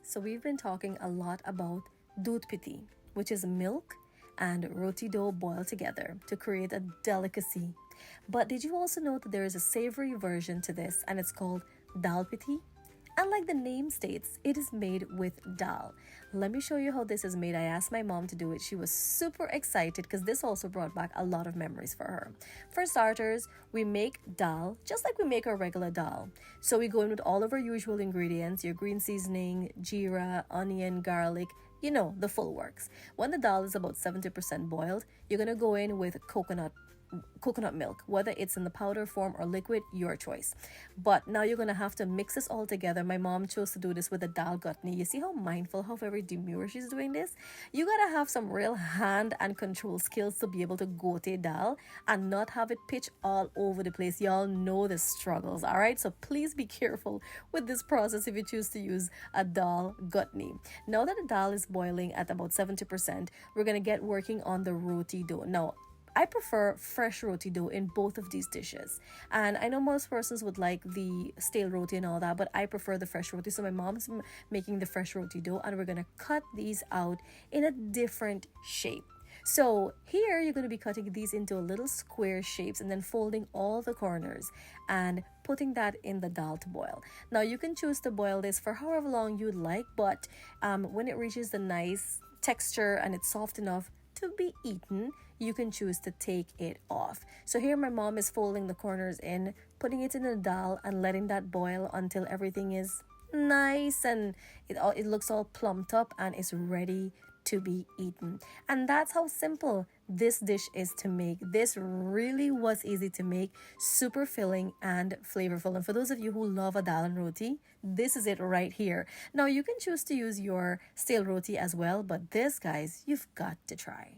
So we've been talking a lot about doodh pithi, which is milk and roti dough boiled together to create a delicacy. But did you also know that there is a savory version to this and it's called dal pithi? And like the name states, it is made with dal. Let me show you how this is made. I asked my mom to do it. She was super excited because this also brought back a lot of memories for her. For starters, we make dal just like we make our regular dal. So we go in with all of our usual ingredients, your green seasoning, jeera, onion, garlic, you know, the full works. When the dal is about 70% boiled, you're going to go in with coconut milk, whether it's in the powder form or liquid, your choice. But now you're going to have to mix this all together. My mom chose to do this with a dal gutney. You see how mindful, how very demure she's doing this? You got to have some real hand and control skills to be able to gote dal and not have it pitch all over the place. Y'all know the struggles, all right? So please be careful with this process if you choose to use a dal gutney. Now that the dal is boiling at about 70%, we're going to get working on the roti dough. Now, I prefer fresh roti dough in both of these dishes. And I know most persons would like the stale roti and all that, but I prefer the fresh roti. So my mom's making the fresh roti dough and we're going to cut these out in a different shape. So here you're going to be cutting these into little square shapes and then folding all the corners and putting that in the dal to boil. Now you can choose to boil this for however long you'd like, but when it reaches the nice texture and it's soft enough to be eaten, you can choose to take it off. So here my mom is folding the corners in, putting it in the dal and letting that boil until everything is nice and it looks all plumped up and is ready to be eaten. And that's how simple this dish is to make. This really was easy to make, super filling and flavorful. And for those of you who love a dal and roti, this is it right here. Now you can choose to use your stale roti as well, but this, guys, you've got to try.